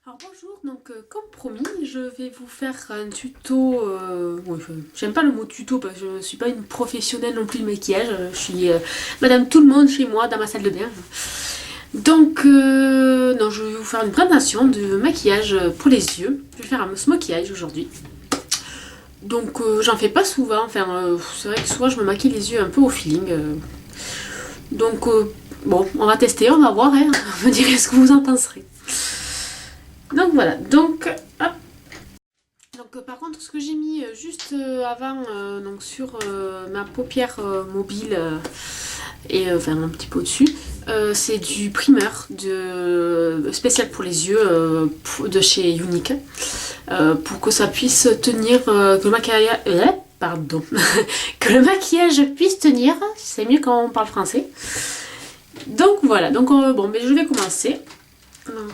Alors bonjour, donc comme promis, je vais vous faire un tuto. J'aime pas le mot tuto parce que je ne suis pas une professionnelle non plus de maquillage. Je suis madame tout le monde chez moi dans ma salle de bain. Donc, non, je vais vous faire une présentation de maquillage pour les yeux. Je vais faire un smokey eye aujourd'hui. Donc, j'en fais pas souvent. C'est vrai que souvent je me maquille les yeux un peu au feeling. Donc, bon, on va tester, on va voir. Hein. Vous me direz ce que vous en penserez. Donc voilà, donc hop. Donc par contre ce que j'ai mis juste avant donc sur ma paupière mobile et enfin un petit peu au-dessus, c'est du primer spécial pour les yeux de chez Unique pour que ça puisse tenir, que le maquillage pardon que le maquillage puisse tenir, c'est mieux quand on parle français. Donc voilà, donc bon mais je vais commencer. Donc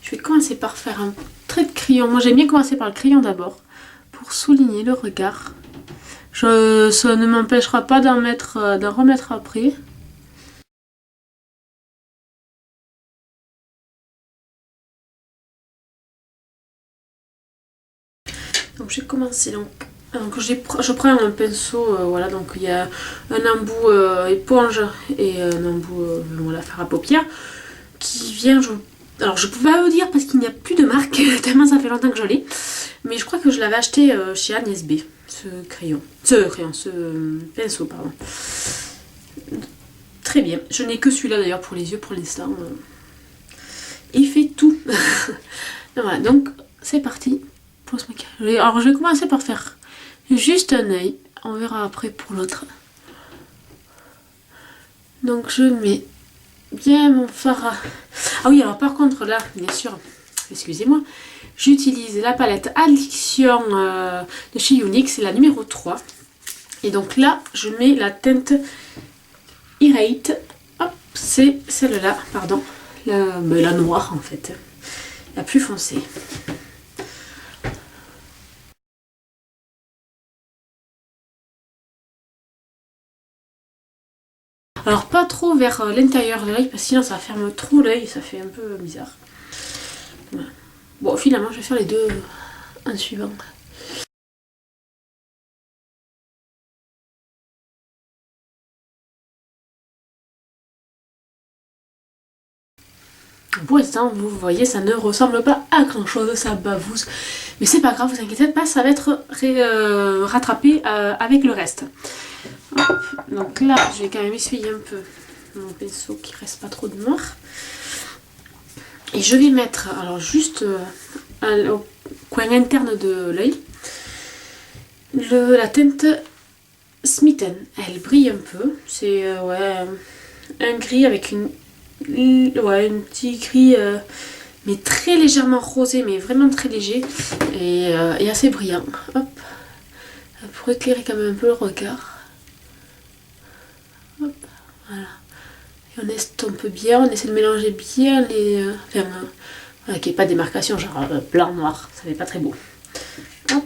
je vais commencer par faire un trait de crayon. Moi j'aime bien commencer par le crayon d'abord pour souligner le regard. Ça ne m'empêchera pas d'en remettre après. Donc j'ai commencé donc je prends un pinceau, voilà, donc il y a un embout éponge et un embout voilà, fard à paupières qui vient, alors je peux pas vous dire parce qu'il n'y a plus de marque, tellement ça fait longtemps que je l'ai, mais je crois que je l'avais acheté chez Agnès B, ce pinceau, pardon. Très bien, je n'ai que celui-là d'ailleurs pour les yeux pour l'instant. Il fait tout. Voilà, donc c'est parti pour ce maquillage. Alors je vais commencer par faire juste un œil, on verra après pour l'autre. Donc je mets bien mon fard à... Ah oui, alors par contre là, bien sûr, excusez-moi, j'utilise la palette Addiction de chez Unique, c'est la numéro 3. Et donc là, je mets la teinte Irate. Hop, c'est celle-là, pardon. La noire en fait, la plus foncée. Alors pas trop vers l'intérieur de l'œil parce que sinon ça ferme trop l'œil et ça fait un peu bizarre. Voilà. Bon finalement je vais faire les deux en suivant. Pour l'instant vous voyez ça ne ressemble pas à grand chose, ça bavouse. Mais c'est pas grave, vous inquiétez pas, ça va être rattrapé avec le reste. Hop. Donc là je vais quand même essuyer un peu mon pinceau qui reste pas trop de noir. Et je vais mettre alors juste au coin interne de l'œil la teinte Smitten. Elle brille un peu. C'est ouais, un gris avec une petit gris mais très légèrement rosé, mais vraiment très léger et assez brillant. Hop. Pour éclairer quand même un peu le regard. Hop. Voilà. Et on estompe bien, on essaie de mélanger bien les... voilà, qu'il n'y ait pas de démarcation, genre blanc, noir, ça fait pas très beau. Hop.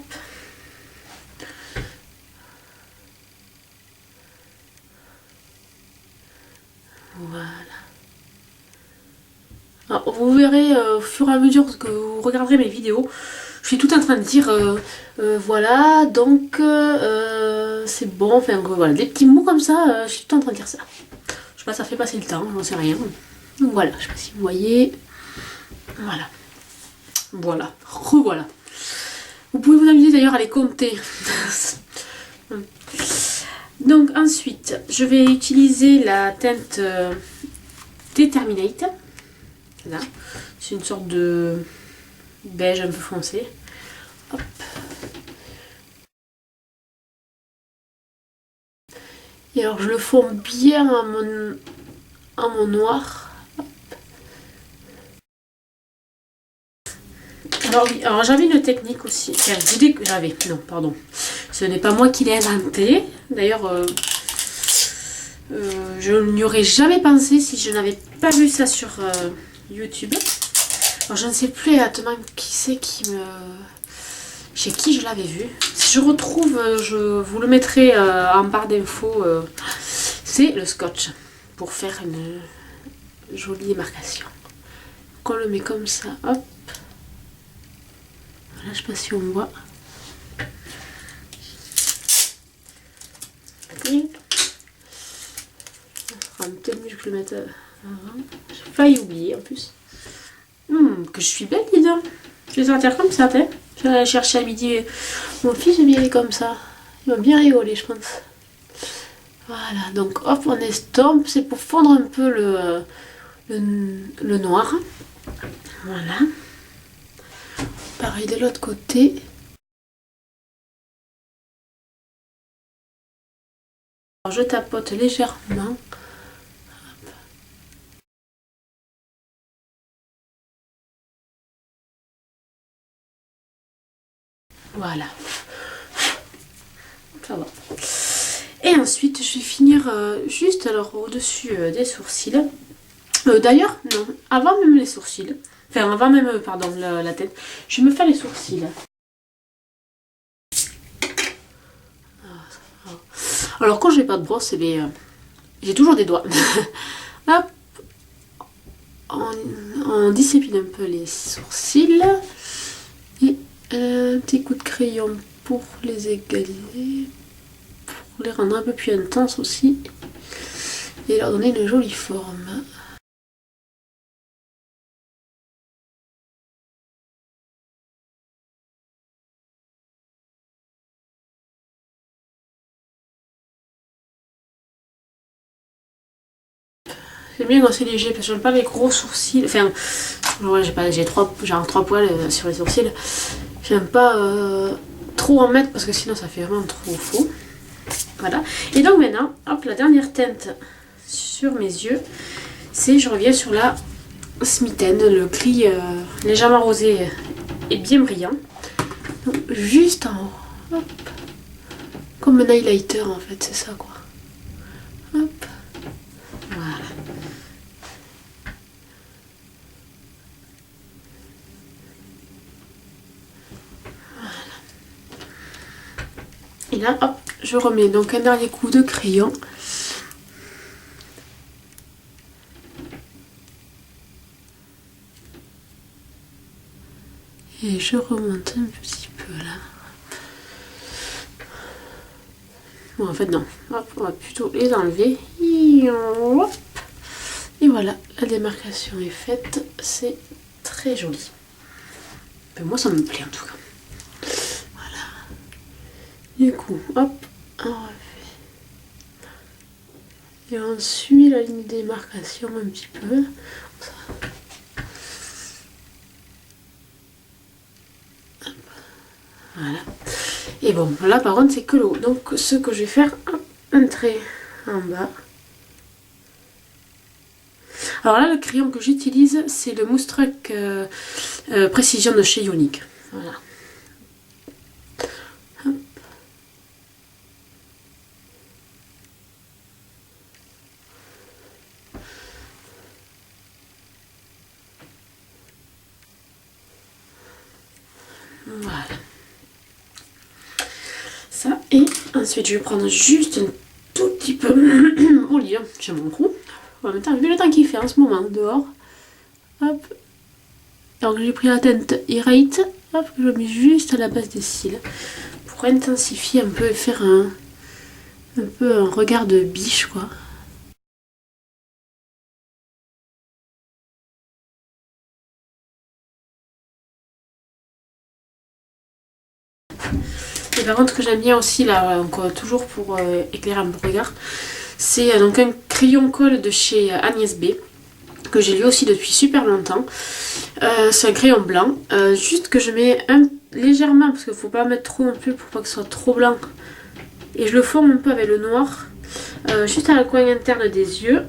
Voilà. Alors, vous verrez au fur et à mesure que vous regarderez mes vidéos, je suis tout en train de dire voilà, donc c'est bon, enfin voilà, des petits mots comme ça, je suis tout en train de dire ça. Je sais pas, ça fait passer le temps, j'en sais rien. Donc voilà, je sais pas si vous voyez. Voilà. Voilà. Revoilà. Vous pouvez vous amuser d'ailleurs à les compter. Donc ensuite, je vais utiliser la teinte Determinate. Là. C'est une sorte de beige un peu foncé. Hop. Et alors je le fonds bien à mon noir. Hop. Alors oui, alors j'avais une technique aussi. Enfin, l'idée que j'avais. Non, pardon. Ce n'est pas moi qui l'ai inventé. D'ailleurs, je n'y aurais jamais pensé si je n'avais pas vu ça sur YouTube. Alors je ne sais plus exactement qui c'est chez qui je l'avais vu. Si je retrouve, je vous le mettrai en barre d'infos. C'est le scotch pour faire une jolie démarcation. on le met comme ça, hop. Voilà, je sais pas si on voit. J'ai peut-être mieux que je le mette avant. J'ai failli oublier en plus. Que je suis belle, dis donc. Je vais sortir comme ça, t'es. Je vais aller chercher à midi. Mon fils, il est comme ça. Il va bien rigoler, je pense. Voilà, donc hop, on estompe. C'est pour fondre un peu le noir. Voilà. Pareil de l'autre côté. Alors, je tapote légèrement. Voilà. Ça va. Et ensuite, je vais finir juste alors au-dessus des sourcils. D'ailleurs, non, avant même les sourcils. Enfin, avant même, pardon, la tête. Je vais me faire les sourcils. Alors, quand j'ai pas de brosse, j'ai toujours des doigts. Hop. On discipline un peu les sourcils. Et un petit coup de crayon pour les égaliser. Pour les rendre un peu plus intenses aussi. Et leur donner une jolie forme. J'aime bien quand c'est léger parce que j'aime pas les gros sourcils. Enfin, ouais, j'ai trois poils sur les sourcils. J'aime pas trop en mettre parce que sinon ça fait vraiment trop faux. Voilà. Et donc maintenant, hop, la dernière teinte sur mes yeux, c'est je reviens sur la Smitten, le gris légèrement rosé et bien brillant. Donc, juste en haut, hop, comme un highlighter en fait, c'est ça quoi. Hop, voilà. Et là, hop, je remets donc un dernier coup de crayon. Et je remonte un petit peu là. Bon, en fait, non. Hop, on va plutôt les enlever. Hop. Et voilà, la démarcation est faite. C'est très joli. Ben, moi, ça me plaît en tout cas. Voilà. Du coup, hop, on refait. Et on suit la ligne de démarcation un petit peu. Voilà. Et bon, là par contre c'est que le haut. Donc ce que je vais faire, un trait en bas. Alors là le crayon que j'utilise c'est le Moustruck Précision de chez Younique. Voilà. Hop. Voilà. Ça, et ensuite je vais prendre juste un tout petit peu au lit, j'ai mon trou. En même temps, vu le temps qu'il fait en ce moment dehors. Hop. Donc j'ai pris la teinte Irate, hop, je mets juste à la base des cils pour intensifier un peu et faire un peu un regard de biche quoi. Et par contre, ce que j'aime bien aussi, là, donc, toujours pour éclairer un peu le regard, c'est donc un crayon colle de chez Agnès B, que j'ai lu aussi depuis super longtemps. C'est un crayon blanc, juste que je mets légèrement, parce qu'il ne faut pas mettre trop non plus pour pas que ce soit trop blanc. Et je le forme un peu avec le noir, juste à la coin interne des yeux,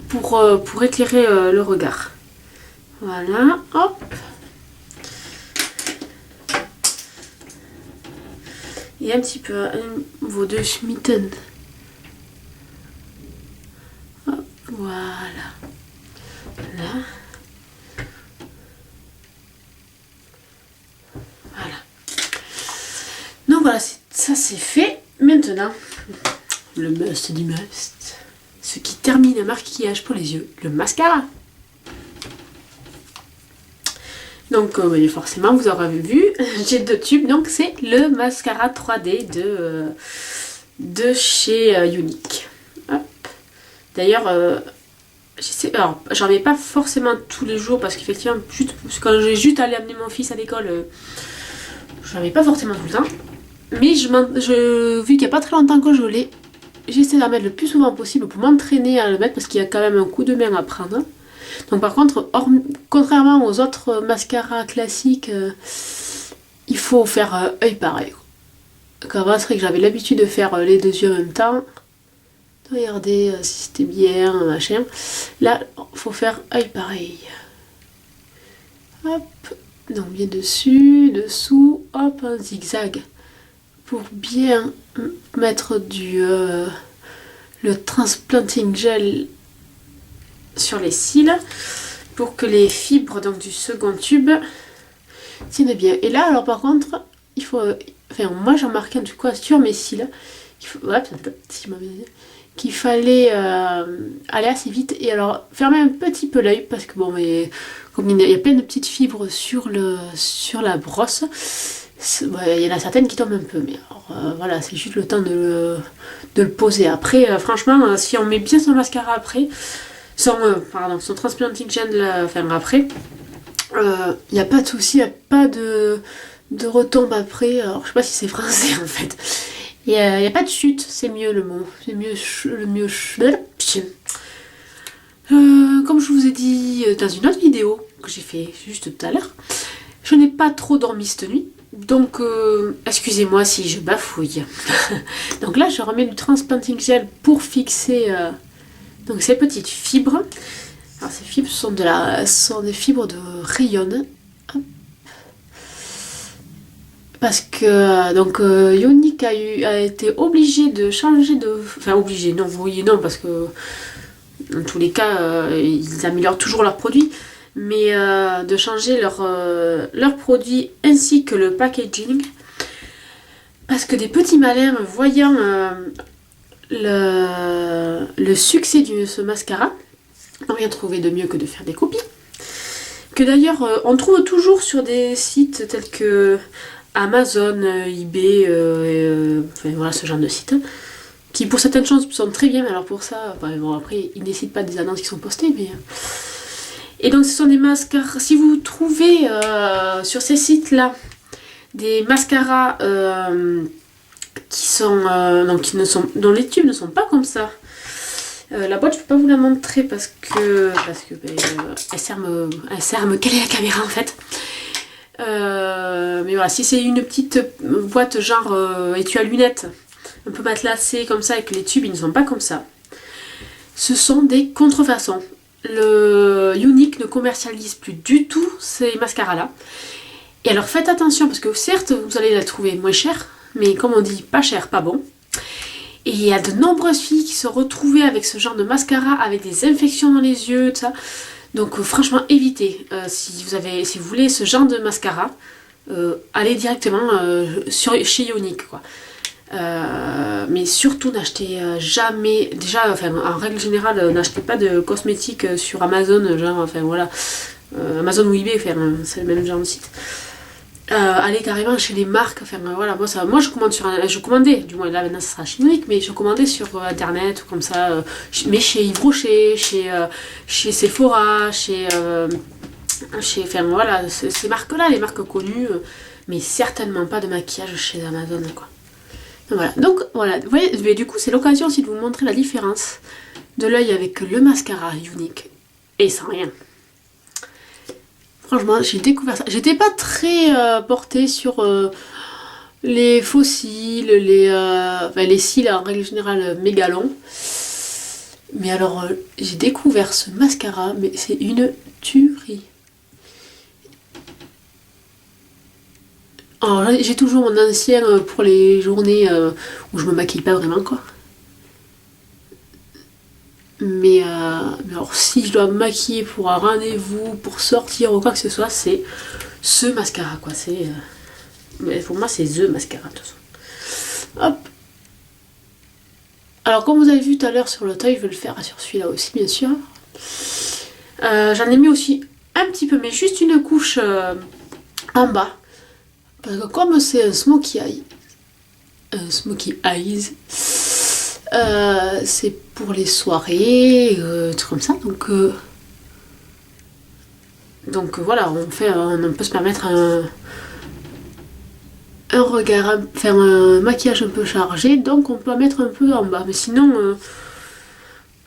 pour éclairer le regard. Voilà, hop. Et un petit peu vos deux Smitten. Hop, voilà. Là. Voilà. Donc voilà, ça c'est fait. Maintenant, le must du must. Ce qui termine le maquillage pour les yeux, le mascara. Donc oui, forcément vous aurez vu, j'ai 2 tubes, donc c'est le mascara 3D de chez Younique. D'ailleurs, alors j'en mets pas forcément tous les jours parce qu'effectivement, quand j'ai juste allé amener mon fils à l'école, j'en mets pas forcément tout le temps. Mais vu qu'il n'y a pas très longtemps que je l'ai, j'essaie d'en mettre le plus souvent possible pour m'entraîner à le mettre parce qu'il y a quand même un coup de main à prendre. Donc par contre, contrairement aux autres mascaras classiques, il faut faire œil pareil. Avant, c'est vrai que j'avais l'habitude de faire les 2 yeux en même temps. Regardez si c'était bien, machin. Là, il faut faire œil pareil. Hop, donc bien dessus, dessous, hop, un zigzag. Pour bien mettre le transplanting gel sur les cils. Pour que les fibres donc, du second tube tiennent bien. Et là, alors par contre, il faut... Enfin, moi j'ai remarqué en tout cas sur mes cils, qu'il fallait aller assez vite et alors fermer un petit peu l'œil parce que bon, mais comme il y a plein de petites fibres sur la brosse, il y en a certaines qui tombent un peu, mais alors, voilà, c'est juste le temps de le poser. Après, franchement, si on met bien son mascara après, son transplanting gel après, il n'y a pas de souci, il n'y a pas de retombe après. Alors, je sais pas si c'est français en fait. Il n'y a pas de chute, c'est mieux le mot. C'est mieux. Comme je vous ai dit dans une autre vidéo que j'ai fait juste tout à l'heure, je n'ai pas trop dormi cette nuit. Donc, excusez-moi si je bafouille. Donc là, je remets du transplanting gel pour fixer donc ces petites fibres. Alors, ces fibres sont des fibres de rayon. Parce que donc Younique a été obligé de changer de... Enfin obligé, non, vous voyez non, parce que dans tous les cas, ils améliorent toujours leurs produits. Mais de changer leurs produits ainsi que le packaging. Parce que des petits malins, voyant le succès de ce mascara, n'ont rien trouvé de mieux que de faire des copies. Que d'ailleurs, on trouve toujours sur des sites tels que... Amazon, eBay, enfin, voilà ce genre de sites qui pour certaines choses sont très bien, mais alors pour ça, bon, après ils décident pas des annonces qui sont postées, mais et donc ce sont des mascaras. Si vous trouvez sur ces sites là des mascaras dont les tubes ne sont pas comme ça, la boîte je peux pas vous la montrer parce que elle sert à me caler la caméra en fait. Mais voilà, si c'est une petite boîte genre étui à lunettes, un peu matelassée comme ça, et que les tubes ils ne sont pas comme ça, ce sont des contrefaçons. Le Younique ne commercialise plus du tout ces mascaras là. Et alors faites attention parce que certes vous allez la trouver moins chère, mais comme on dit, pas cher, pas bon. Et il y a de nombreuses filles qui se retrouvaient avec ce genre de mascara, avec des infections dans les yeux, tout ça. Donc franchement évitez, si vous voulez ce genre de mascara, allez directement chez Younique quoi. Mais surtout n'achetez jamais, déjà enfin, en règle générale n'achetez pas de cosmétiques sur Amazon, genre enfin voilà, Amazon ou eBay, enfin, c'est le même genre de site. Allez carrément chez les marques, enfin voilà, moi je commande je commandais, du moins là maintenant ça sera chez Younique, mais je commandais sur internet ou comme ça, mais chez Yves Rocher, chez Sephora, enfin voilà, ces marques là, les marques connues, mais certainement pas de maquillage chez Amazon quoi. Donc voilà, vous voyez, mais du coup c'est l'occasion aussi de vous montrer la différence de l'œil avec le mascara Younique et sans rien. Franchement, j'ai découvert ça. J'étais pas très portée sur les faux cils, les cils en règle générale méga longs. Mais alors, j'ai découvert ce mascara, mais c'est une tuerie. Alors, j'ai toujours mon ancien pour les journées où je me maquille pas vraiment, quoi. Mais alors si je dois me maquiller pour un rendez-vous, pour sortir ou quoi que ce soit, c'est ce mascara quoi. Mais pour moi c'est the mascara de toute façon. Hop. Alors comme vous avez vu tout à l'heure sur le toy, je vais le faire sur celui-là aussi bien sûr. J'en ai mis aussi un un petit peu, mais juste une couche en bas. Parce que comme c'est un smokey eyes, c'est pour les soirées, trucs comme ça. Donc voilà, on peut se permettre un regard, faire un maquillage un peu chargé, donc on peut en mettre un peu en bas. Mais sinon,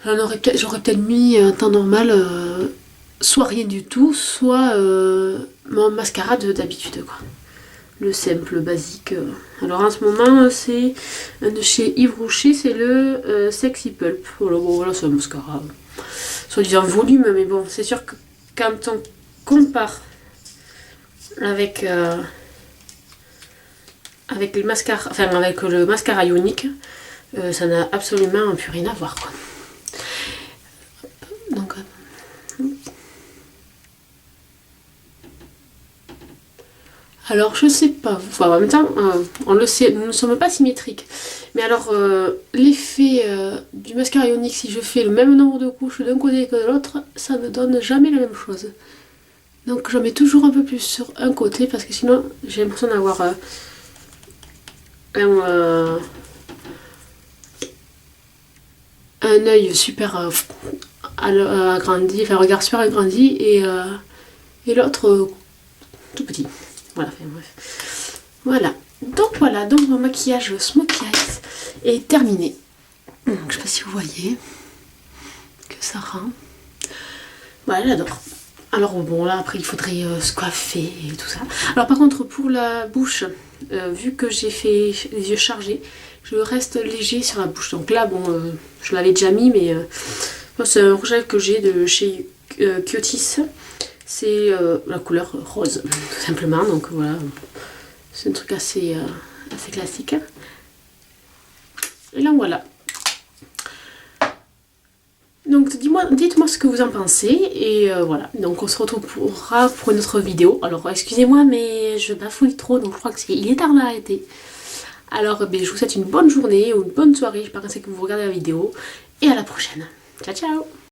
j'aurais peut-être mis en temps normal soit rien du tout, soit mon mascara d'habitude, quoi. Le simple, basique. Alors en ce moment, c'est de chez Yves Rocher, c'est le Sexy Pulp. Voilà, c'est un mascara, soit disant volume, mais bon, c'est sûr que quand on compare avec le mascara, enfin avec le mascara ionique, ça n'a absolument plus rien à voir, quoi. Donc alors je sais pas, enfin, en même temps on le sait, nous ne sommes pas symétriques. Mais alors l'effet du mascara ionique, si je fais le même nombre de couches d'un côté que de l'autre, ça ne donne jamais la même chose. Donc j'en mets toujours un peu plus sur un côté parce que sinon j'ai l'impression d'avoir un œil super agrandi, enfin un regard super agrandi et l'autre tout petit. Voilà, enfin, bref. Voilà, donc mon maquillage Smokey Eyes est terminé. Donc, je sais pas si vous voyez que ça rend. Voilà, j'adore. Alors bon, là après il faudrait se coiffer et tout ça. Alors par contre pour la bouche, vu que j'ai fait les yeux chargés, je reste léger sur la bouche. Donc là bon, je l'avais déjà mis, mais c'est un rouge à lèvres que j'ai de chez Kiotis. C'est la couleur rose, tout simplement. Donc voilà, c'est un truc assez classique. Et là voilà. Donc dites-moi ce que vous en pensez. Et voilà, donc on se retrouvera pour une autre vidéo. Alors excusez-moi, mais je bafouille trop, donc je crois qu'il est tard d'arrêter. Alors je vous souhaite une bonne journée ou une bonne soirée, je sais pas quand c'est que vous regardez la vidéo. Et à la prochaine. Ciao ciao.